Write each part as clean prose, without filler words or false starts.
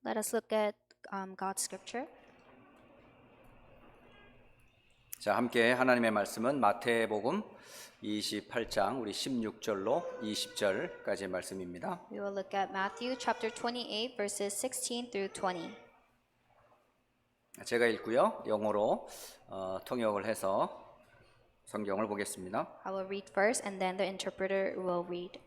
Let us look at God's scripture. 자, 함께 하나님의 말씀은 마태복음 28장 우리 16절로 20절까지의 말씀입니다. We will look at Matthew chapter 28 verses 16 through 20. 제가 읽고요. 영어로 통역을 해서 성경을 보겠습니다. I will read first and then the interpreter will read.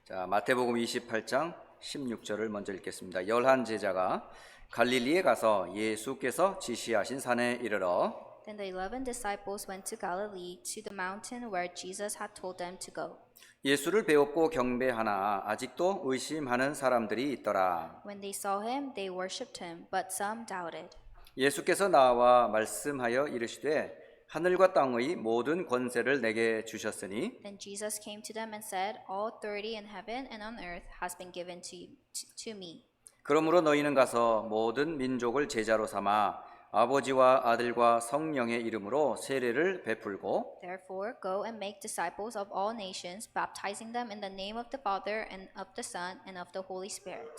자, 마태복음 28장 16절을 먼저 읽겠습니다. 열한 제자가 갈릴리에 가서 예수께서 지시하신 산에 이르러 Then the 11 disciples went to Galilee to the mountain where Jesus had told them to go. 예수를 배웠고 경배하나 아직도 의심하는 사람들이 있더라. When they saw him, they worshipped him, but some doubted. 예수께서 나와 말씀하여 이르시되 하늘과 땅의 모든 권세를 내게 주셨으니 Then Jesus came to them and said, All authority in heaven and on earth has been given to me. 그러므로 너희는 가서 모든 민족을 제자로 삼아 아버지와 아들과 성령의 이름으로 세례를 베풀고 Therefore, go and make disciples of all nations, baptizing them in the name of the Father and of the Son and of the Holy Spirit.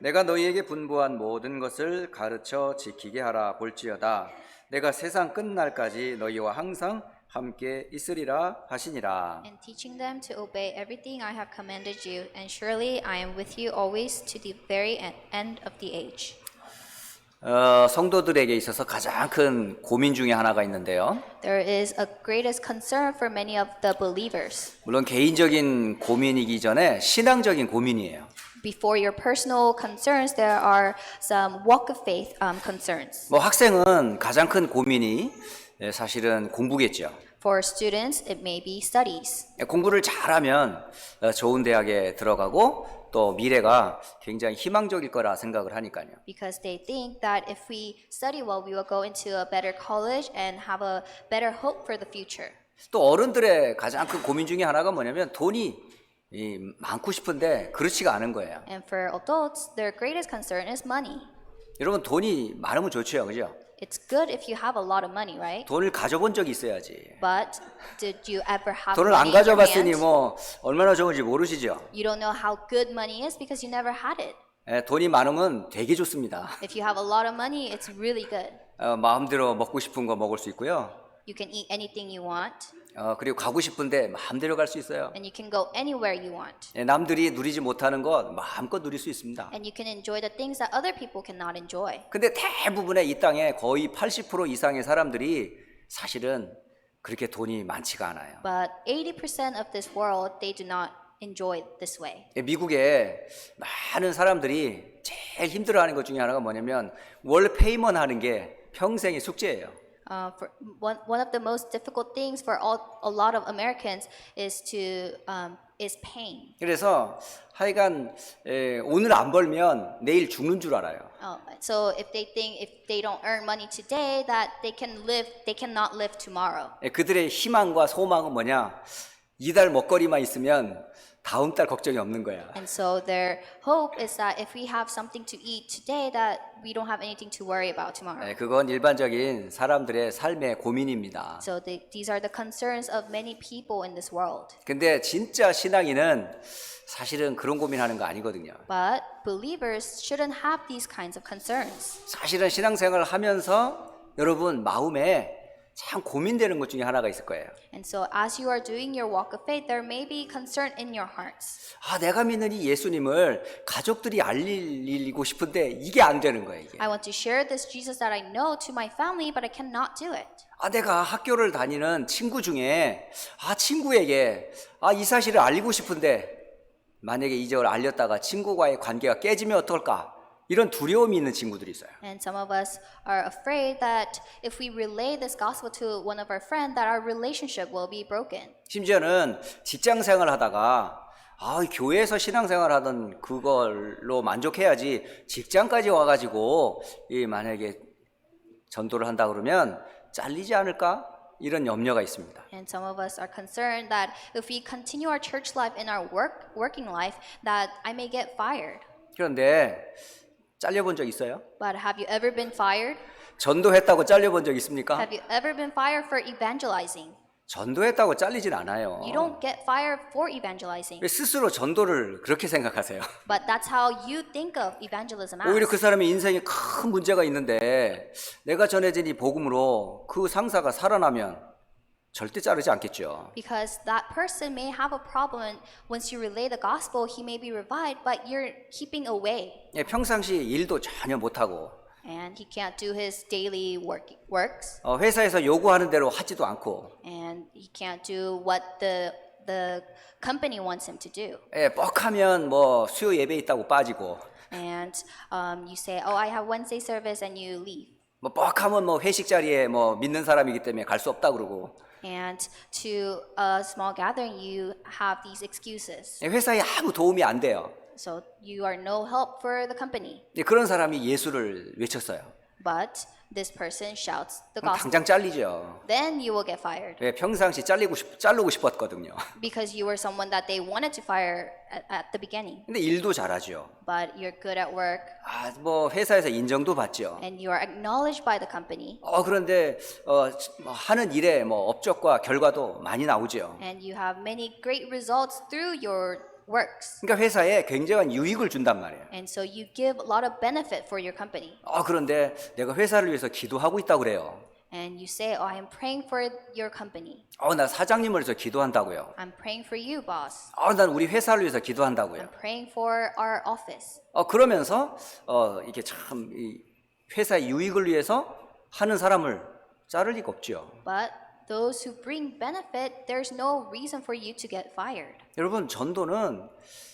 내가 너희에게 분부한 모든 것을 가르쳐 지키게 하라. 볼지어다 내가 세상 끝날까지 너희와 항상 함께 있으리라 하시니라. And teaching them to obey everything I have commanded you, and surely I am with you always to the very end of the age. 성도들에게 있어서 가장 큰 고민 중에 하나가 있는데요. There is a greatest concern for many of the believers. 물론 개인적인 고민이기 전에 신앙적인 고민이에요. Before your personal concerns, there are some walk of faith concerns. 뭐 학생은 가장 큰 고민이 사실은 공부겠죠. For students, it may be studies. 공부를 잘하면 좋은 대학에 들어가고 또 미래가 굉장히 희망적일 거라 생각을 하니까요. Because they think that if we study well, we will go into a better college and have a better hope for the future. 또 어른들의 가장 큰 고민 중에 하나가 뭐냐면 돈이 많고 싶은데 그렇지가 않은 거예요. And for adults, their greatest concern is money. 여러분 돈이 많으면 좋죠, 그죠? It's good if you have a lot of money, right? 돈을 가져본 적이 있어야지. But did you ever have 돈을 money 안 in your 가져봤으니 hand? 뭐 얼마나 좋은지 모르시죠? You don't know how good money is because you never had it. 돈이 많으면 되게 좋습니다. If you have a lot of money, it's really good. 마음대로 먹고 싶은 거 먹을 수 있고요. You can eat anything you want, 그리고 가고 싶은데 마음대로 갈 수 있어요. and you can go anywhere you want. 남들이 누리지 못하는 것 마음껏 누릴 수 있습니다. And you can enjoy the things that other people cannot enjoy. 근데 대부분의 이 땅에 거의 80% 이상의 사람들이 사실은 그렇게 돈이 많지가 않아요. But 80% of this world, they do not enjoy this way. 미국에 많은 사람들이 제일 힘들어하는 것 중에 하나가 뭐냐면 월 페이먼 하는 게 평생의 숙제예요. For one of the most difficult things for a lot of Americans is pain. 그래서 하여간 오늘 안 벌면 내일 죽는 줄 알아요. So if they think if they don't earn money today, that they cannot live tomorrow. 그들의 희망과 소망은 뭐냐? 이달 먹거리만 있으면 다음 달 걱정이 없는 거야. And so their hope is that if we have something to eat today, that we don't have anything to worry about tomorrow. 그건 일반적인 사람들의 삶의 고민입니다. So these are the concerns of many people in this world. 근데 진짜 신앙인은 사실은 그런 고민하는 거 아니거든요. But believers shouldn't have these kinds of concerns. 사실은 신앙생활을 하면서 여러분 마음에 참 고민되는 것 중에 하나가 있을 거예요. And so as you are doing your walk of faith, there may be concern in your hearts. 내가 믿는 이 예수님을 가족들이 알리고 싶은데 이게 안 되는 거예요. 이게. I want to share this Jesus that I know to my family, but I cannot do it. 내가 학교를 다니는 친구 중에 친구에게 이 사실을 알리고 싶은데 만약에 이걸 알렸다가 친구와의 관계가 깨지면 어떨까? 이런 두려움이 있는 친구들이 있어요. And some of us are afraid that if we relay this gospel to one of our friends, that our relationship will be broken. 심지어는 직장 생활을 하다가 교회에서 신앙생활 하던 그걸로 만족해야지 직장까지 와가지고 만약에 전도를 한다 그러면 잘리지 않을까? 이런 염려가 있습니다. And some of us are concerned that if we continue our church life in our working life, that I may get fired. 그런데 잘려본 적 있어요? But have you ever been fired? 전도했다고 잘려본 적 있습니까? Have you ever been fired for evangelizing? 전도했다고 잘리진 않아요. You don't get fired for evangelizing. 왜 스스로 전도를 그렇게 생각하세요? But that's how you think of evangelism 오히려 as. 그 사람의 인생에 큰 문제가 있는데 내가 전해진 이 복음으로 그 상사가 살아나면 절대 자르지 않겠죠. Because that person may have a problem and once you relay the gospel, he may be revived, but you're keeping away. 예, 평상시 일도 전혀 못하고 And he can't do his daily works. 회사에서 요구하는 대로 하지도 않고 And he can't do what the company wants him to do. 예, 뻑하면 뭐 수요 예배 있다고 빠지고 And you say, oh, I have Wednesday service, and you leave. 뭐 뻑하면 뭐 회식 자리에 뭐 믿는 사람이기 때문에 갈 수 없다 그러고 And to a small gathering, you have these excuses. 예, 회사에 아무 도움이 안 돼요. So you are no help for the company. 예, 그런 사람이 예수를 외쳤어요. But this person shouts the 그럼 gospel. 당장 잘리죠. Then you will get fired. 왜 평상시 자르고 싶었거든요. Because you were someone that they wanted to fire at the beginning. 근데 일도 잘하죠. But you're good at work 뭐 회사에서 인정도 받죠. and you are acknowledged by the company. 그런데 뭐 하는 일에 뭐 업적과 결과도 많이 나오죠. And you have many great results through your works. 그러니까 회사에 굉장한 유익을 준단 말이에요. And so you give a lot of benefit for your company. 그런데 내가 회사를 위해서 기도하고 있다고 그래요. And you say, oh, I am praying for your company. 나 사장님을 위해서 기도한다고요. I'm praying for you, boss. 난 우리 회사를 위해서 기도한다고요. I'm praying for our office. 그러면서 이게 참 이 회사의 유익을 위해서 하는 사람을 자를 리가 없죠. But those who bring benefit, there's no reason for you to get fired. 여러분 전도는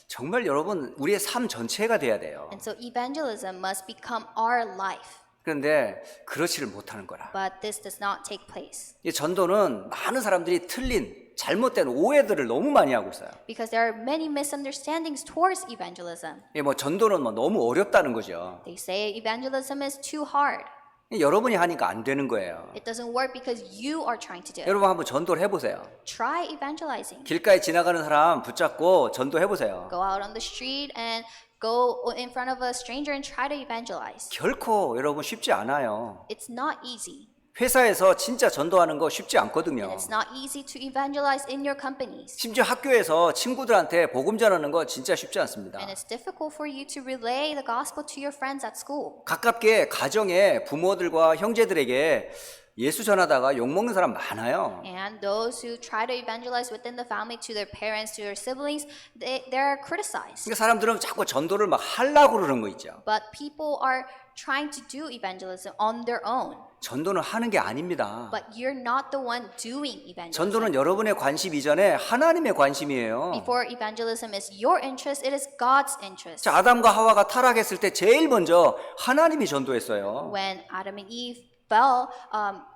정말 여러분 우리의 삶 전체가 돼야 돼요. And so evangelism must become our life. 그런데 그렇지를 못하는 거라. But this does not take place. 이 전도는 많은 사람들이 틀린 잘못된 오해들을 너무 많이 하고 있어요. Because there are many misunderstandings towards evangelism. 뭐 전도는 뭐 너무 어렵다는 거죠. They say evangelism is too hard. 여러분이 하니까 안 되는 거예요. It doesn't work because you are trying to do it. 여러분 한번 전도를 해보세요. Try evangelizing. 길가에 지나가는 사람 붙잡고 전도해보세요. Go out on the street and go in front of a stranger and try to evangelize. 결코 여러분 쉽지 않아요. It's not easy. 회사에서 진짜 전도하는 거 쉽지 않거든요. It's not easy to evangelize in your companies. 심지어 학교에서 친구들한테 복음 전하는 거 진짜 쉽지 않습니다. And it's difficult for you to relay the gospel to your friends at school. 가깝게 가정의 부모들과 형제들에게 예수 전하다가 욕먹는 사람 많아요. And those who try to evangelize within the family to their parents, to their siblings, they're criticized. 그러니까 사람들은 자꾸 전도를 막 하려고 그러는 거 있죠. But people are trying to do evangelism on their own. 전도는 하는 게 아닙니다. But you're not the one doing evangelism. 전도는 여러분의 관심 이전에 하나님의 관심이에요. Before evangelism is your interest, it is God's interest. 자, 아담과 하와가 타락했을 때 제일 먼저 하나님이 전도했어요. When Adam and Eve fell,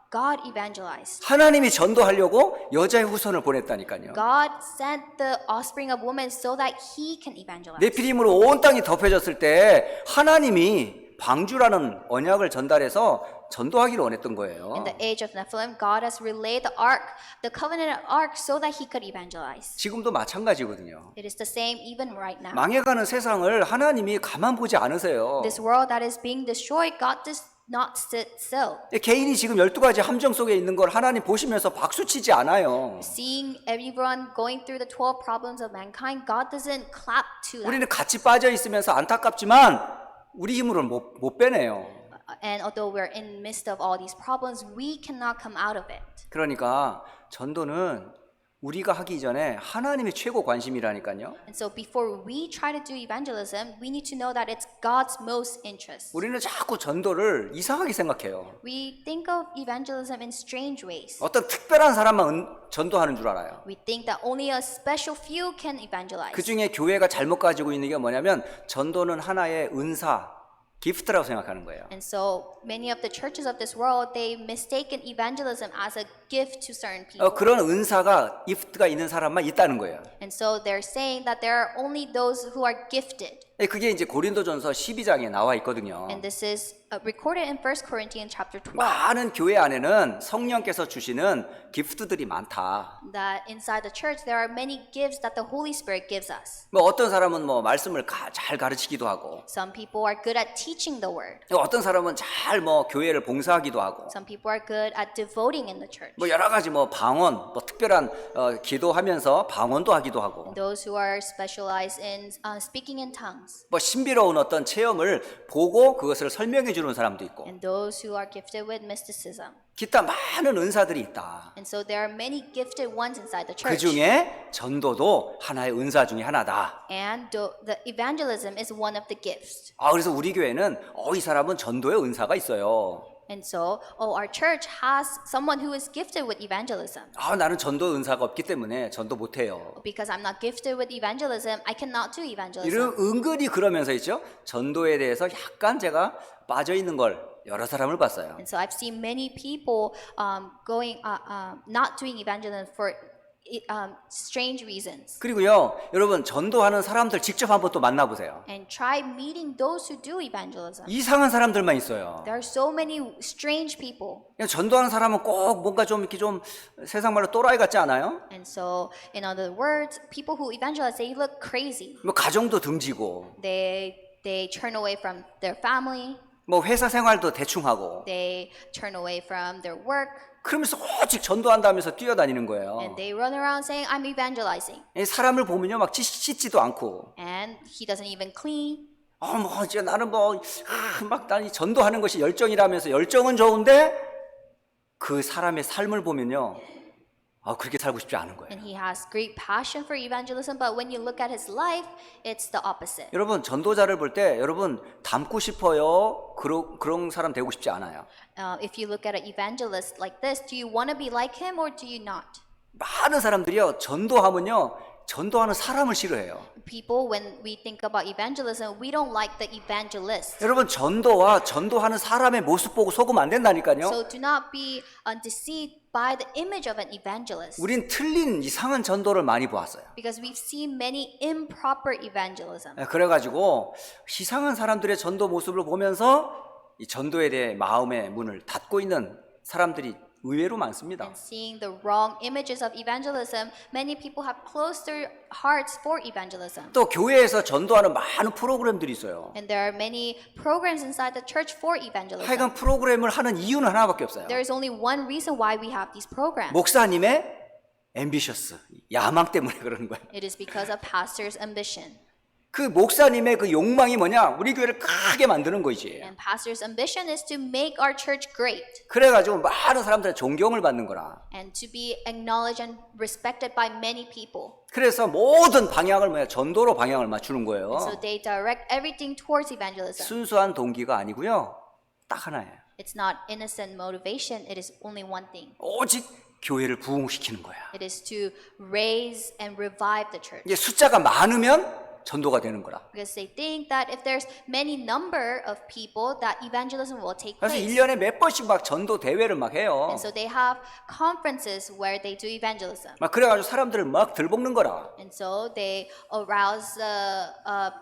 God evangelized. 하나님이 전도하려고 여자의 후손을 보냈다니까요. God sent the offspring of woman so that he can evangelize. 네피림으로 온 땅이 덮여졌을 때 하나님이 방주라는 언약을 전달해서 전도하기를 원했던 거예요. In the age of Nephilim, God has relayed the ark, the covenant ark, so that he could evangelize. 지금도 마찬가지거든요. It is the same even right now. 망해가는 세상을 하나님이 가만 보지 않으세요. This world that is being destroyed, God does not sit still. 개인이 지금 12가지 함정 속에 있는 걸 하나님 보시면서 박수치지 않아요. Seeing everyone going through the 12 problems of mankind, God doesn't clap to that. 우리는 같이 빠져 있으면서 안타깝지만 우리 힘으로 못 빼내요. And although we're in the midst of all these problems, we cannot come out of it. 그러니까 전도는 우리가 하기 이전에 하나님이 최고 관심이라니까요. And so before we try to do evangelism, we need to know that it's God's most interest. 우리는 자꾸 전도를 이상하게 생각해요. We think of evangelism in strange ways. 어떤 특별한 사람만 전도하는 줄 알아요. We think that only a special few can evangelize. 그 중에 교회가 잘못 가지고 있는 게 뭐냐면 전도는 하나의 은사, 기프트라고 생각하는 거예요. And so many of the churches of this world, they mistaken evangelism as a gift to certain people. 그런 은사가, 기프트가 있는 사람만 있다는 거예요. And so they're saying that there are only those who are gifted. 그게 이제 고린도전서 12장에 나와 있거든요. And this is recorded in 1 Corinthians chapter 12. 많은 교회 안에는 성령께서 주시는 기프트들이 많다. That inside the church there are many gifts that the Holy Spirit gives us. 뭐 어떤 사람은 뭐 말씀을 잘 가르치기도 하고, Some people are good at teaching the word. 어떤 사람은 잘 뭐 교회를 봉사하기도 하고, Some people are good at devoting in the church. 뭐 여러 가지 뭐 방언, 뭐 특별한 기도하면서 방언도 하기도 하고, And those who are specialized in speaking in tongues. 뭐 신비로운 어떤 체험을 보고 그것을 설명해 주는 사람도 있고, And those who are gifted with mysticism. 기타 많은 은사들이 있다. And so there are many gifted ones inside the 그 church. 중에 전도도 하나의 은사 중에 하나다. And the evangelism is one of the gifts. 그래서 우리 교회는 이 사람은 전도의 은사가 있어요. And so, our church has someone who is gifted with evangelism. 나는 전도 은사가 없기 때문에 전도 못해요. Because I'm not gifted with evangelism, I cannot do evangelism. 이런 은근히 그러면서 있죠. 전도에 대해서 약간 제가 빠져 있는 걸 여러 사람을 봤어요. And so I've seen many people not doing evangelism for strange reasons. 그리고요, 여러분 전도하는 사람들 직접 한번 또 만나보세요. And try meeting those who do evangelism. 이상한 사람들만 있어요. There are so many strange people. 그냥 전도하는 사람은 꼭 뭔가 좀 이렇게 좀 세상 말로 또라이 같지 않아요? And so, in other words, people who evangelize, they look crazy. 뭐 가정도 등지고, They turn away from their family. 뭐 회사 생활도 대충 하고, They turn away from their work. 그러면서 오직 전도한다면서 뛰어다니는 거예요. And they run around saying, I'm evangelizing. 사람을 보면요, 막 씻지도 않고, And he doesn't even clean. 뭐 이제 나는 나는 전도하는 것이 열정이라면서 열정은 좋은데 그 사람의 삶을 보면요, 그렇게 살고 싶지 않은 거예요. And he has great passion for evangelism, but when you look at his life, it's the opposite. 여러분 전도자를 볼 때 여러분 닮고 싶어요? 그런 사람 되고 싶지 않아요. If you look at an evangelist like this, do you want to be like him or do you not? 많은 사람들이요 전도하면요 전도하는 사람을 싫어해요. People, when we think about evangelism, we don't like the evangelist. 여러분 전도와 전도하는 사람의 모습 보고 속으면 안 된다니까요. So do not be deceived by the image of an evangelist. 우린 틀린 이상한 전도를 많이 보았어요. Because we've seen many improper evangelism. 그래가지고 이상한 사람들의 전도 모습을 보면서 이 전도에 대해 마음의 문을 닫고 있는 사람들이 의외로 많습니다. And seeing the wrong images of evangelism, many people have closed their hearts for evangelism. 또 교회에서 전도하는 많은 프로그램들이 있어요. And there are many programs inside the church for evangelism. 하여간 프로그램을 하는 이유는 하나밖에 없어요. There is only one reason why we have these programs. 목사님의 앰비셔스, 야망 때문에 그러는 거예요. It is because of pastor's ambition. 그 목사님의 그 욕망이 뭐냐? 우리 교회를 크게 만드는 거지. And pastor's ambition is to make our church great 그래가지고 많은 사람들의 존경을 받는 거라. and to be acknowledged and respected by many people. 그래서 모든 방향을 전도로 방향을 맞추는 거예요. So they direct everything towards evangelism. 순수한 동기가 아니고요. 딱 하나예요. It's not innocent motivation, it is only one thing. 오직 교회를 부흥시키는 거야. It is to raise and revive the church. 이제 숫자가 많으면 전도가 되는 거라. Because they think that if there's many number of people, that evangelism will take 그래서 place. 1년에 몇 번씩 막 전도 대회를 막 해요. And so they have conferences where they do evangelism. 막 그래가지고 사람들을 막 들볶는 거라. And so they arouse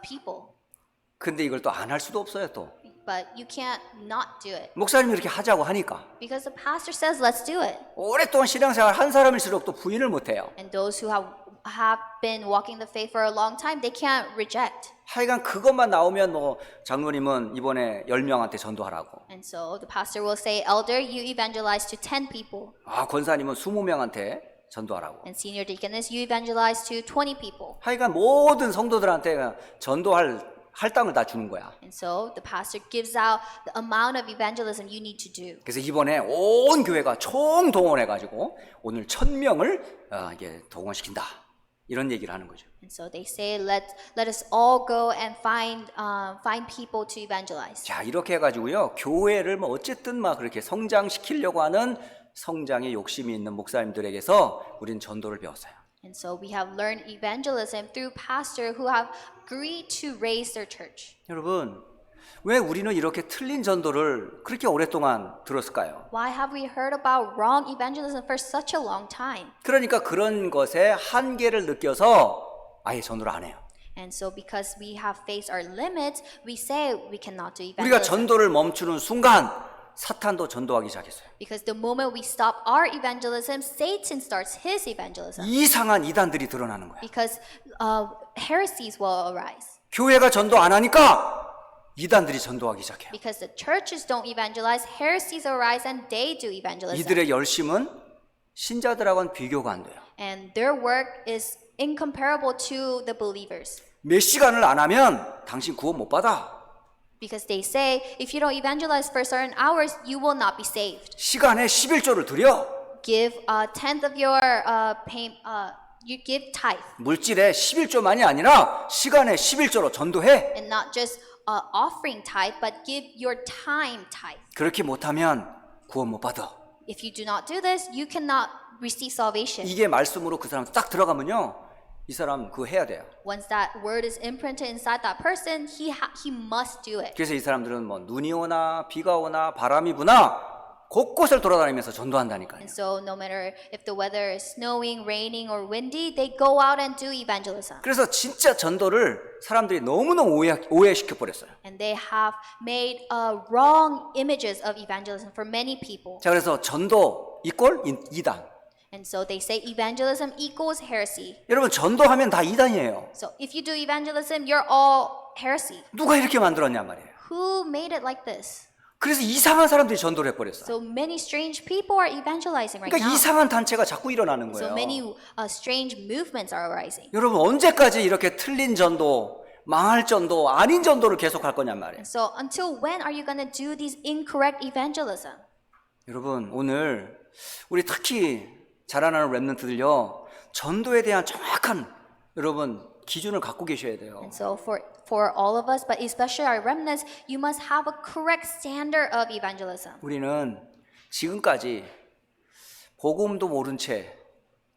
people. 근데 이걸 또 안 할 수도 없어요 또. But you can't not do it. 목사님이 이렇게 하자고 하니까. Because the pastor says, let's do it. 오랫동안 신앙생활 한 사람일수록 또 부인을 못해요. And those who have been walking the faith for a long time, they can't reject. 하여간 그것만 나오면 뭐 장로님은 이번에 10명한테 전도하라고. And so the pastor will say, Elder, you evangelize to 10 people. 권사님은 20명한테 전도하라고. And senior deaconess, you evangelize to 20 people. 하여간 모든 성도들한테 전도할 할당을 다 주는 거야. And so the pastor gives out the amount of evangelism you need to do. 그래서 이번에 온 교회가 총동원해가지고 오늘 1000명을 이게 동원시킨다. 이런 얘기를 하는 거죠. And so they say, let us all go and find people to evangelize. 자, 이렇게 해가지고요, 교회를 뭐 어쨌든 막 그렇게 성장시키려고 하는 성장의 욕심이 있는 목사님들에게서 우린 전도를 배웠어요. And so we have learned evangelism through pastors who have agreed to raise their church. 여러분, 왜 우리는 이렇게 틀린 전도를 그렇게 오랫동안 들었을까요? Why have we heard about wrong evangelism for such a long time? 그러니까 그런 것에 한계를 느껴서 아예 전도를 안 해요. And so because we have faced our limits, we say we cannot do 우리가 evangelism. 전도를 멈추는 순간 사탄도 전도하기 시작했어요. Because the moment we stop our evangelism, Satan starts his evangelism. 이상한 이단들이 드러나는 거야. Because heresies will arise. 교회가 전도 안 하니까 이단들이 전도하기 시작해요. Because the churches don't evangelize, heresies arise and they do evangelism. 이들의 열심은 신자들하고는 비교가 안 돼요. And their work is incomparable to the believers. 몇 시간을 안 하면 당신 구원 못 받아. Because they say, if you don't evangelize for certain hours, you will not be saved. 시간에 11조를 드려. Give a tenth of your you give tithe, 물질에 11조만이 아니라 시간에 11조로 전도해. and not just offering tithe, but give your time tithe. 그렇게 못하면 구원 못 받아. If you do not do this, you cannot receive salvation. 이게 말씀으로 그 사람 딱 들어가면요, 이 사람 그거 해야 돼요. Once that word is imprinted inside that person, he must do it. 그래서 이 사람들은 뭐 눈이 오나 비가 오나 바람이 부나 곳곳을 돌아다니면서 전도한다니까요. And so no matter if the weather is snowing, raining, or windy, they go out and do evangelism. 그래서 진짜 전도를 사람들이 너무너무 오해시켜 버렸어요. And they have made wrong images of evangelism for many people. 자, 그래서 전도 이꼴 이단. And so they say evangelism equals heresy. 여러분, 전도하면 다 이단이에요. So if you do evangelism, you're all heresy. 누가 이렇게 만들었냐 말이에요. Who made it like this? 그래서 이상한 사람들이 전도를 해버렸어. So many strange people are evangelizing right 그러니까 now. 이상한 단체가 자꾸 일어나는 So 거예요. many strange movements are arising. 여러분, 언제까지 이렇게 틀린 전도, 망할 전도, 아닌 전도를 계속할 거냔 말이에요. And so until when are you going to do these incorrect evangelism? 여러분, 오늘 우리 특히 자라나는 랩런트들요, 전도에 대한 정확한 여러분 기준을 갖고 계셔야 돼요. And so for all of us, but especially our remnants, you must have a correct standard of evangelism. 우리는 지금까지 복음도 모른 채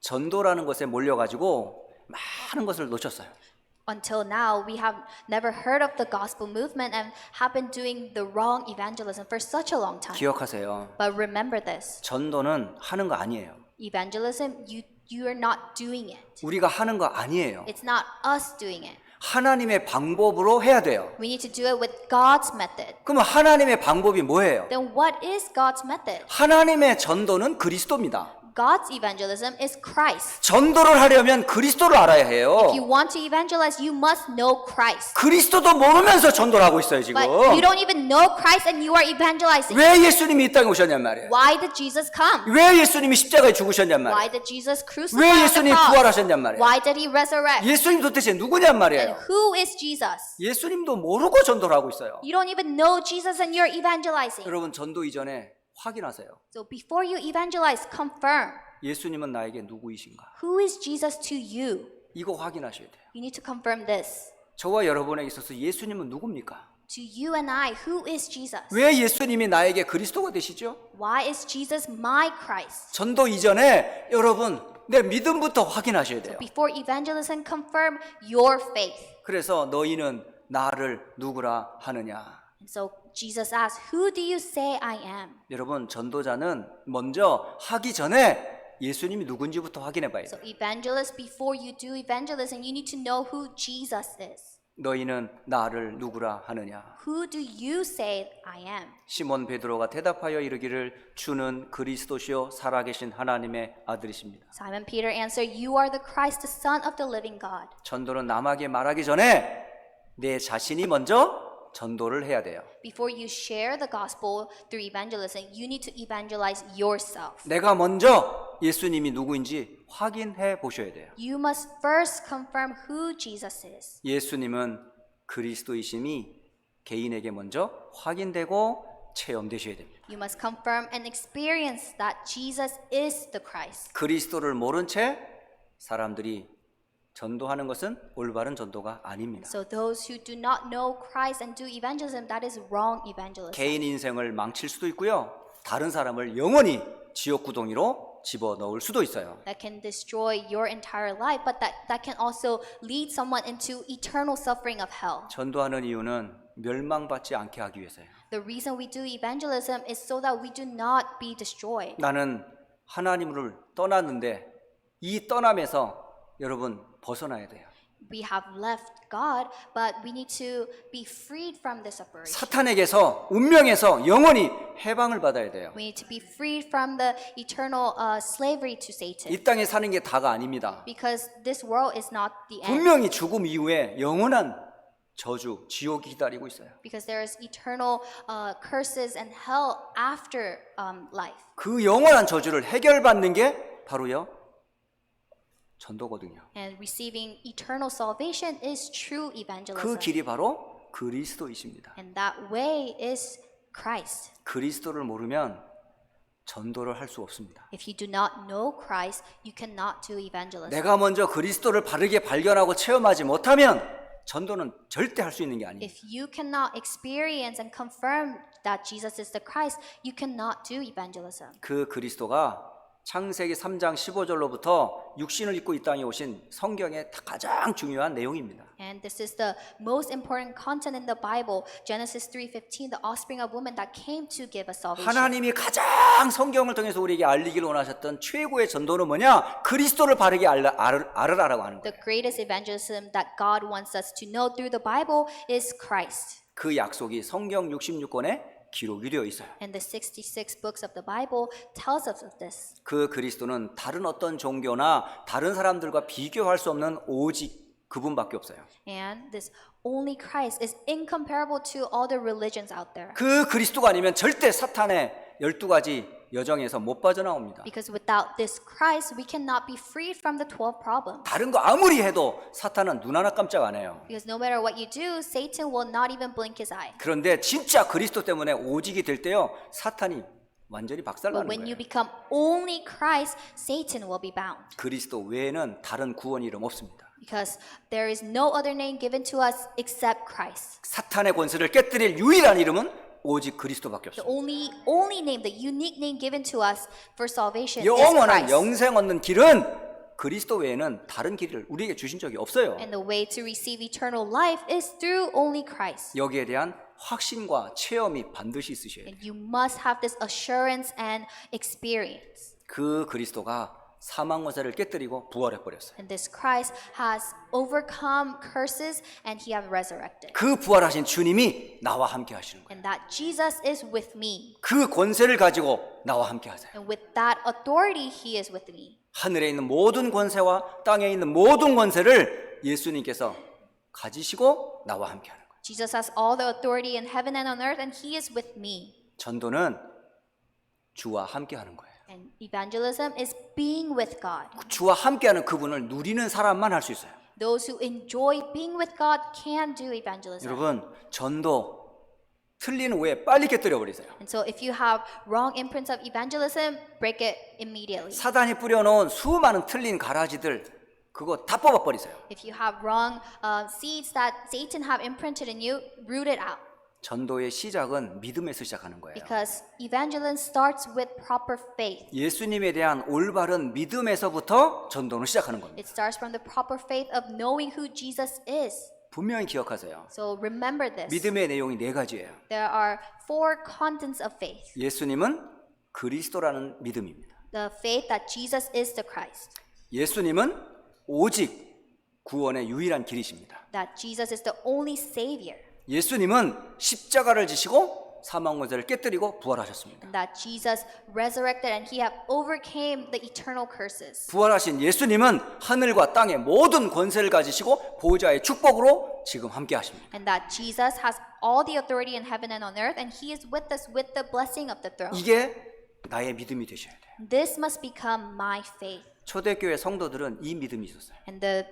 전도라는 것에 몰려가지고 많은 것을 놓쳤어요. Until now, we have never heard of the gospel movement and have been doing the wrong evangelism for such a long time. 기억하세요. But remember this, 전도는 하는 거 아니에요. evangelism, you are not doing it. 우리가 하는 거 아니에요. It's not us doing it. 하나님의 방법으로 해야 돼요. We need to do it with God's method. 그러면 하나님의 방법이 뭐예요? Then what is God's method? 하나님의 전도는 그리스도입니다. God's evangelism is Christ. 전도를 하려면 그리스도를 알아야 해요. If you want to evangelize, you must know Christ. 그리스도도 모르면서 전도를 하고 있어요, 지금. But you don't even know Christ and you are evangelizing. 왜 예수님이 이 땅에 오셨냔 말이에요. Why did Jesus come? 왜 예수님이 십자가에 죽으셨냔 말이에요. Why did Jesus crucify 왜 on the 예수님이 cross? 부활하셨냔 말이에요. Why did he resurrect? 예수님 도대체 누구냔 And 말이에요. who is Jesus? 예수님도 모르고 전도를 하고 있어요. You don't even know Jesus and you're evangelizing. 여러분, 전도 이전에 확인하세요. So before you evangelize, confirm. 예수님은 나에게 누구이신가? Who is Jesus to you? 이거 확인하셔야 돼요. You need to confirm this. 저와 여러분에게 있어서 예수님은 누굽니까? To you and I, who is Jesus? 왜 예수님이 나에게 그리스도가 되시죠? Why is Jesus my Christ? 전도 이전에 여러분, 내 믿음부터 확인하셔야 돼요. Before evangelism, confirm your faith. 그래서 너희는 나를 누구라 하느냐? And so Jesus asked, who do you say I am? 여러분, 전도자는 먼저 하기 전에 예수님이 누군지부터 확인해 봐야 So 돼요. evangelists, before you do evangelism, you need to know who Jesus is. 너희는 나를 누구라 하느냐? Who do you say I am? 시몬 베드로가 대답하여 이르기를 주는 그리스도시요 살아계신 하나님의 아들이십니다. Simon Peter answered, you are the Christ, the Son of the living God. 전도는 남에게 말하기 전에 내 자신이 먼저 전도를 해야 돼요. Before you share the gospel through evangelism, you need to evangelize yourself. 내가 먼저 예수님이 누구인지 확인해 보셔야 돼요. You must first confirm who Jesus is. 예수님은 그리스도이심이 개인에게 먼저 확인되고 체험되셔야 됩니다. You must confirm and experience that Jesus is the Christ. 그리스도를 모른 채 사람들이 전도하는 것은 올바른 전도가 아닙니다. So those who do not know Christ and do evangelism, that is wrong evangelism. 개인 인생을 망칠 수도 있고요. 다른 사람을 영원히 지옥 구덩이로 집어넣을 수도 있어요. That can destroy your entire life, but that can also lead someone into eternal suffering of hell. 전도하는 이유는 멸망받지 않게 하기 위해서예요. The reason we do evangelism is so that we do not be destroyed. 나는 하나님을 떠났는데 이 떠남에서 여러분 벗어나야 돼요. We have left God, but we need to be freed from this separation. 사탄에게서 운명에서 영원히 해방을 받아야 돼요. We need to be freed from the eternal slavery to Satan. 이 땅에 사는 게 다가 아닙니다. Because this world is not the end. 분명히 죽음 이후에 영원한 저주, 지옥이 기다리고 있어요. Because there is eternal curses and hell after life. 그 영원한 저주를 해결받는 게 바로요 전도거든요. And receiving eternal salvation is true 그 evangelism. 길이 바로 그리스도이십니다. And that way is Christ. 그리스도를 모르면 전도를 할 수 없습니다. If you do not know Christ, you cannot do evangelism. 내가 먼저 그리스도를 바르게 발견하고 체험하지 못하면 전도는 절대 할 수 있는 게 아니에요. If you cannot experience and confirm that Jesus is the Christ, you cannot do evangelism. 그 그리스도가 창세기 3장 15절로부터 육신을 입고 이 땅에 오신 성경의 가장 중요한 내용입니다. And this is the most important content in the Bible, Genesis 3:15, the offspring of woman that came to give us salvation. 하나님이 가장 성경을 통해서 우리에게 알리기를 원하셨던 최고의 전도는 뭐냐? 그리스도를 바르게 알으라라고 하는 거예요. The greatest evangelism that God wants us to know through the Bible is Christ. 그 약속이 성경 66권에 기록이 되어 있어요. And the 66 books of the Bible tells us of this. 그 그리스도는 다른 어떤 종교나 다른 사람들과 비교할 수 없는 오직 그분밖에 없어요. And this only Christ is incomparable to all the religions out there. 그 그리스도가 아니면 절대 사탄의 12가지 여정에서 못 빠져나옵니다. Because without this Christ, we cannot be freed from the 12 problems. 다른 거 아무리 해도 사탄은 눈 하나 깜짝 안 해요. Because no matter what you do, Satan will not even blink his eye. 그런데 진짜 그리스도 때문에 오직이 될 때요, 사탄이 완전히 But 박살나는 when you 거예요. become only Christ, Satan will be bound. 그리스도 외에는 다른 구원 이름 없습니다. Because there is no other name given to us except Christ. 사탄의 권세를 깨뜨릴 유일한 이름은 오직 그리스도밖에 The 없습니다. only name, the unique name given to us for salvation is 영원한 Christ. 영생 얻는 길은 그리스도 외에는 다른 길을 우리에게 주신 적이 없어요. And the way to receive eternal life is through only Christ. 여기에 대한 확신과 체험이 반드시 있으셔야 돼요. And you must have this assurance and experience. 그 그리스도가 사망 권세를 깨뜨리고 부활해 버렸어요. And this Christ has overcome curses and he has resurrected. 그 부활하신 주님이 나와 함께 하시는 거예요. And that Jesus is with me. 그 권세를 가지고 나와 함께 하세요. And with that authority, he is with me. 하늘에 있는 모든 권세와 땅에 있는 모든 권세를 예수님께서 가지시고 나와 함께 하는 거예요. Jesus has all the authority in heaven and on earth, and he is with me. 전도는 주와 함께 하는 거예요. And evangelism is being with God. 주와 함께하는 그분을 누리는 사람만 할 수 있어요. Those who enjoy being with God can do evangelism. 여러분, 전도 틀린 오해 빨리 깨뜨려 버리세요. And so if you have wrong imprints of evangelism, break it immediately. 사단이 뿌려놓은 수많은 틀린 가라지들 그거 다 뽑아 버리세요. If you have wrong seeds that Satan have imprinted in you, root it out. 전도의 시작은 믿음에서 시작하는 거예요. Because evangelism starts with proper faith. 예수님에 대한 올바른 믿음에서부터 전도는 시작하는 겁니다. It starts from the proper faith of knowing who Jesus is. 분명히 기억하세요. So remember this. 믿음의 내용이 네 가지예요. There are 4 contents of faith. 예수님은 그리스도라는 믿음입니다. The faith that Jesus is the Christ. 예수님은 오직 구원의 유일한 길이십니다. That Jesus is the only Savior. 예수님은 십자가를 지시고 사망 권세를 깨뜨리고 부활하셨습니다. And that Jesus resurrected and he have overcame the eternal curses. 부활하신 예수님은 하늘과 땅의 모든 권세를 가지시고 보호자의 축복으로 지금 함께 하십니다. And that Jesus has all the authority in heaven and on earth and he is with us with the blessing of the throne. 이게 나의 믿음이 되셔야 돼요. This must become my faith. 초대교회 성도들은 이 믿음이 있었어요. And the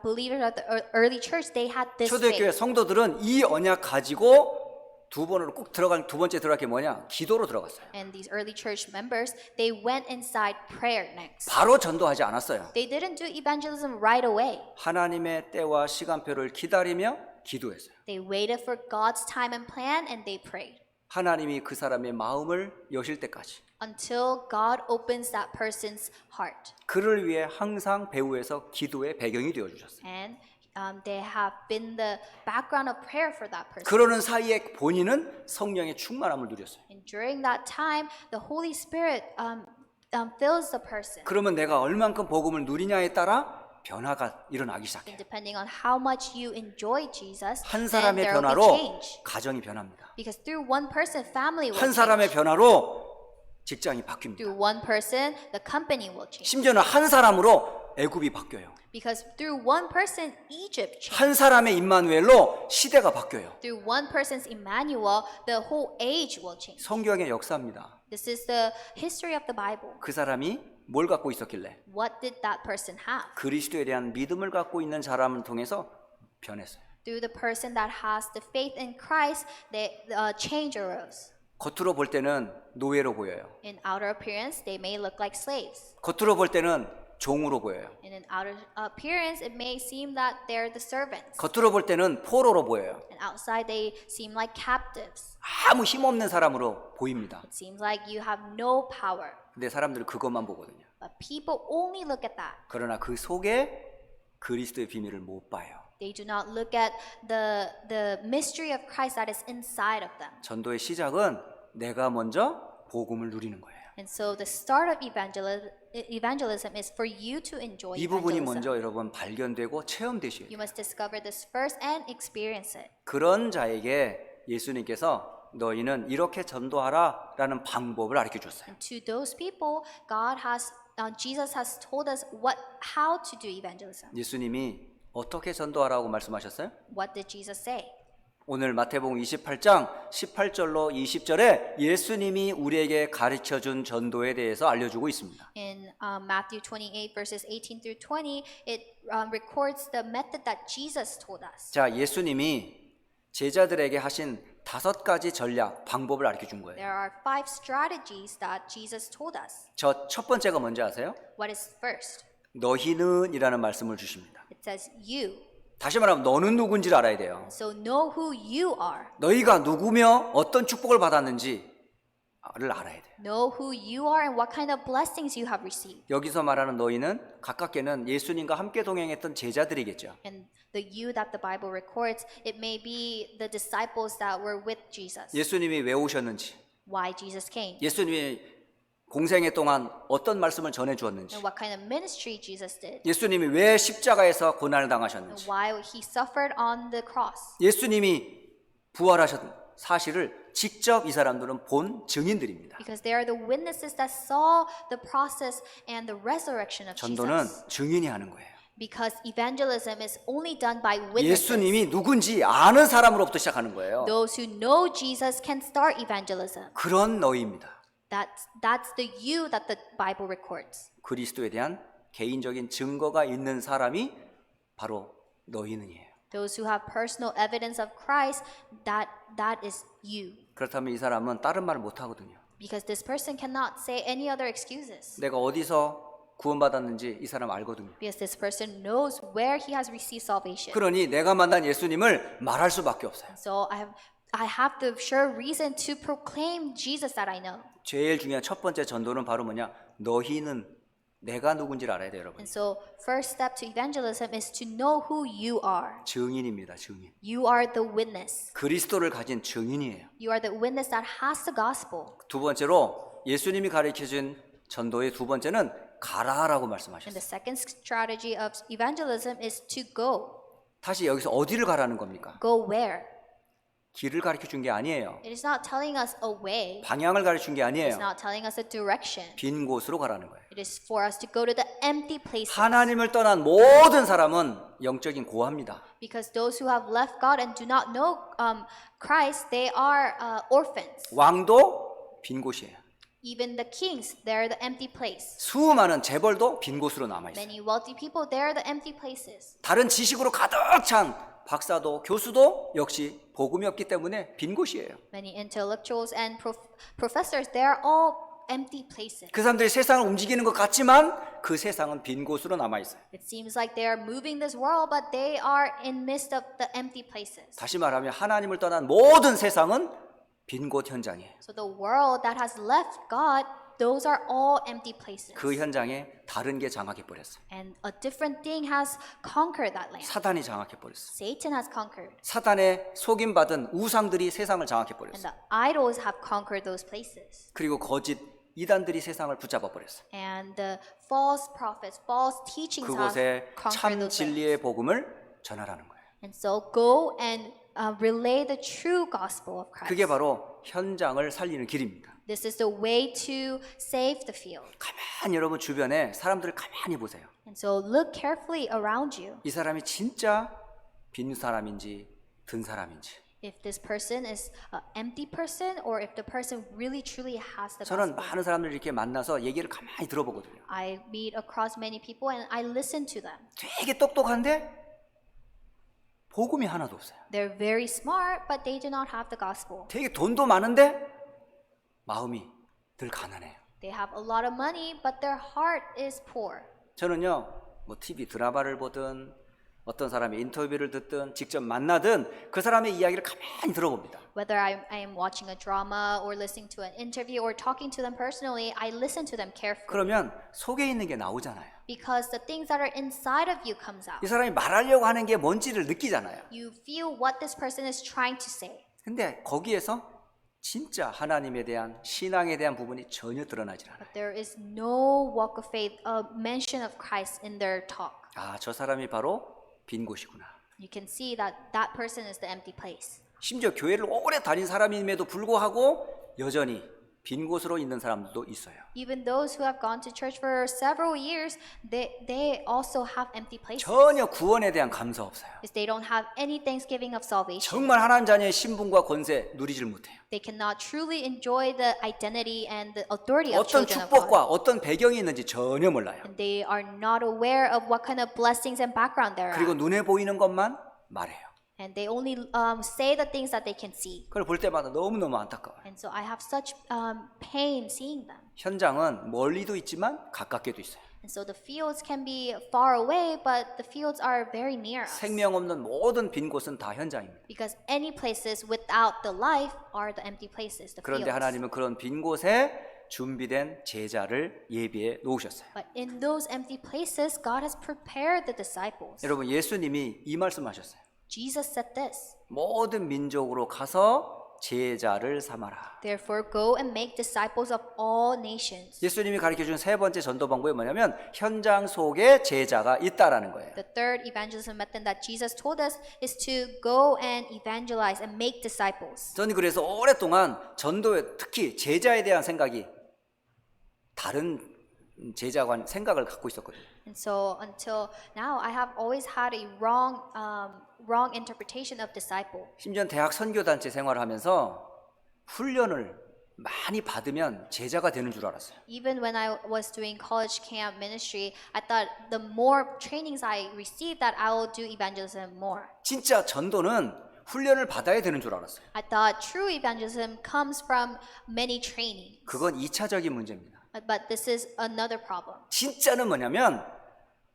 believers of the early church, they had this 초대교회 faith. 성도들은 이 언약 가지고 두 번째 들어갈 게 뭐냐? 기도로 들어갔어요. And these early church members, they went inside prayer next. 바로 전도하지 않았어요. They didn't do evangelism right away. 하나님의 때와 시간표를 기다리며 기도했어요. They waited for God's time and plan and they prayed 하나님이 그 사람의 마음을 여실 때까지 until God opens that person's heart. 그를 위해 항상 배후에서 기도의 배경이 되어 주셨어요. And they have been the background of prayer for that person. 그러는 사이에 본인은 성령의 충만함을 누렸어요. And during that time, the Holy Spirit fills the person. 그러면 내가 얼만큼 복음을 누리냐에 따라 변화가 일어나기 시작해요. And depending on how much you enjoy Jesus, 한 then 사람의 there will be 변화로 change. 가정이 변합니다. Because through one person, family will 한 change. 사람의 변화로 직장이 바뀝니다. Through one person, the company will change. 심지어는 한 사람으로 애굽이 바뀌어요. Because through one person, Egypt changed. 한 사람의 임마누엘로 시대가 바뀌어요. Through one person's Emmanuel, the whole age will change. 성경의 역사입니다. This is the history of the Bible. 그 사람이 뭘 갖고 있었길래? What did that person have? 그리스도에 대한 믿음을 갖고 있는 사람을 통해서 변했어요. Through the person that has the faith in Christ, change arose. 겉으로 볼 때는 노예로 보여요. In outer appearance, they may look like slaves. 겉으로 볼 때는 종으로 보여요. In an outer appearance, it may seem that they're the servants. 겉으로 볼 때는 포로로 보여요. And outside, they seem like captives. 아무 힘없는 사람으로 보입니다. It seems like you have no power. 근데 사람들은 그것만 보거든요. But people only look at that. 그러나 그 속에 그리스도의 비밀을 못 봐요. They do not look at the mystery of Christ that is inside of them. 전도의 시작은 내가 먼저 복음을 누리는 거예요. And so the start of evangelism is for you to enjoy 이 부분이 evangelism. 먼저 여러분 발견되고 체험되셔야 You 돼요. must discover this first and experience it. 그런 자에게 예수님께서 너희는 이렇게 전도하라 라는 방법을 가르쳐 줬어요. And to those people, Jesus has told us how to do evangelism. 예수님이 어떻게 전도하라고 말씀하셨어요? What did Jesus say? 오늘 마태복음 28장 18절로 20절에 예수님이 우리에게 가르쳐 준 전도에 대해서 알려주고 있습니다. In Matthew 28 verses 18 through 20, it records the method that Jesus told us. 자, 예수님이 제자들에게 하신 5가지 전략, 방법을 가르쳐 준 거예요. There are 5 strategies that Jesus told us. 저 첫 번째가 뭔지 아세요? What is first? 너희는 이라는 말씀을 주십니다. It says you. 다시 말하면 너는 누군지를 알아야 돼요. So know who you are. 너희가 누구며 어떤 축복을 받았는지를 알아야 돼요. Know who you are and what kind of blessings you have received. 여기서 말하는 너희는 가깝게는 예수님과 함께 동행했던 제자들이겠죠. And the you that the Bible records, it may be the disciples that were with Jesus. 예수님이 왜 오셨는지, Why Jesus came. 예수님이 공생애 동안 어떤 말씀을 전해 주었는지, And what kind of ministry Jesus did. 예수님이 왜 십자가에서 고난을 And 당하셨는지, why he suffered on the cross. 예수님이 부활하셨 사실을 직접 이 사람들은 본 증인들입니다. Because they are the witnesses that saw the process and the resurrection of 전도는 Jesus. 증인이 하는 거예요. Because evangelism is only done by witnesses. 예수님이 누군지 아는 사람으로부터 시작하는 거예요. Those who know Jesus can start evangelism. 그런 너희입니다. That's the you that the Bible records. 그리스도에 대한 개인적인 증거가 있는 사람이 바로 너희는이에요. Those who have personal evidence of Christ, that is you. 그렇다면 이 사람은 다른 말을 못 하거든요. Because this person cannot say any other excuses. 내가 어디서 구원받았는지 이 사람 알거든요. Because this person knows where he has received salvation. 그러니 내가 만난 예수님을 말할 수밖에 없어요. So I have the sure reason to proclaim Jesus that I know. 제일 중요한 첫 번째 전도는 바로 뭐냐? 너희는 내가 누군지를 알아야 돼요, 여러분. And so first step to evangelism is to know who you are. 증인입니다, 증인. You are the witness. 그리스도를 가진 증인이에요. You are the witness that has the gospel. 두 번째로 예수님이 가르쳐준 전도의 두 번째는 가라라고 And 말씀하셨어요. the second strategy of evangelism is to go. 다시 여기서 어디를 가라는 겁니까? Go where? 길을 가르쳐 준 게 아니에요. It is not telling us a way. 방향을 가르쳐 준 게 It's 아니에요. not telling us a direction. 빈 곳으로 가라는 거예요. It is for us to go to the empty places. 하나님을 떠난 모든 사람은 영적인 고아입니다. Because those who have left God and do not know Christ, they are orphans. 왕도 빈 곳이에요. Even the kings, they're the empty place. 수많은 재벌도 빈 곳으로 남아 있어요. Many wealthy people, they're the empty places. 다른 지식으로 가득 찬 박사도 교수도 역시 복음이 없기 때문에 빈 곳이에요. Many intellectuals and professors, they're all empty places. 그 사람들이 세상을 움직이는 것 같지만 그 세상은 빈 곳으로 남아 있어요. It seems like they are moving this world, but they are in midst of the empty places. 다시 말하면 하나님을 떠난 모든 세상은 빈 곳 현장이에요. So the world that has left God, those are all empty places. 그 현장에 다른 게 장악해 버렸어요. And a different thing has conquered that land. 사단이 장악해 버렸어요. Satan has conquered. 사단의 속임받은 우상들이 세상을 장악해 And 버렸어요. the idols have conquered those places. 그리고 거짓 이단들이 세상을 붙잡아 버렸어요. And the false prophets, false teachings have 그곳에 conquered 참 those lands. 진리의 복음을 전하라는 거예요. And so go and relay the true gospel of Christ. 그게 바로 현장을 살리는 길입니다. This is the way to save the field. 가만히 여러분 주변에 사람들을 가만히 보세요. And so look carefully around you. 이 사람이 진짜 빈 사람인지 든 사람인지 If this person is an empty person or if the person really truly has the 저는 gospel. 많은 사람들 이렇게 만나서 얘기를 가만히 들어보거든요. I meet across many people and I listen to them. 되게 똑똑한데 복음이 하나도 없어요. They're very smart, but they do not have the gospel. 되게 돈도 많은데 마음이 늘 가난해요. They have a lot of money, but their heart is poor. 저는요, 뭐 TV 드라마를 보든 어떤 사람의 인터뷰를 듣든 직접 만나든 그 사람의 이야기를 가만히 들어봅니다. Whether I am watching a drama or listening to an interview or talking to them personally, I listen to them carefully. 그러면 속에 있는 게 나오잖아요. Because the things that are inside of you comes out. 이 사람이 말하려고 하는 게 뭔지를 느끼잖아요. You feel what this person is trying to say. 근데 거기에서 진짜 하나님에 대한 신앙에 대한 부분이 전혀 드러나질 않아요. But there is no walk of faith, a mention of Christ in their talk. 아, 저 사람이 바로 빈 곳이구나. You can see that that person is the empty place. 심지어 교회를 오래 다닌 사람임에도 불구하고 여전히 빈 곳으로 있는 사람들도 있어요. Even those who have gone to church for several years, they also have empty places. 전혀 구원에 대한 감사 없어요. Because they don't have any thanksgiving of salvation. 정말 하나님 자녀의 신분과 권세 누리질 못해요. They cannot truly enjoy the identity and the authority of 어떤 children of God. 축복과 어떤 배경이 있는지 전혀 몰라요. And they are not aware of what kind of blessings and background they're 그리고 at. 눈에 보이는 것만 말해요. And they only say the things that they can see. 그걸 볼 때마다 너무너무 안타까워요. And so I have such pain seeing them. 현장은 멀리도 있지만 가깝게도 있어요. And so the fields can be far away, but the fields are very near us. 생명 없는 모든 빈 곳은 다 현장입니다. Because any places without the life are the empty places, the 그런데 fields. 하나님은 그런 빈 곳에 준비된 제자를 예비해 놓으셨어요. But in those empty places, God has prepared the disciples. 여러분, 예수님이 이 말씀하셨어요. Jesus said this. 모든 민족으로 가서 제자를 삼아라. Therefore, go and make disciples of all nations. 예수님이 가르쳐준 세 번째 전도 방법이 뭐냐면 현장 속에 제자가 있다라는 거예요. The third evangelism method that Jesus told us is to go and evangelize and make disciples. 저는 그래서 오랫동안 전도에 특히 제자에 대한 생각이 다른 제자관 생각을 갖고 있었거든요. And so until now, I have always had a wrong interpretation of disciple. 심지어 대학 선교단체 생활을 하면서 훈련을 많이 받으면 제자가 되는 줄 알았어요. Even when I was doing college camp ministry, I thought the more trainings I received, that I will do evangelism more. 진짜 전도는 훈련을 받아야 되는 줄 알았어요. I thought true evangelism comes from many trainings. 그건 2차적인 문제입니다. But this is another problem. 진짜는 뭐냐면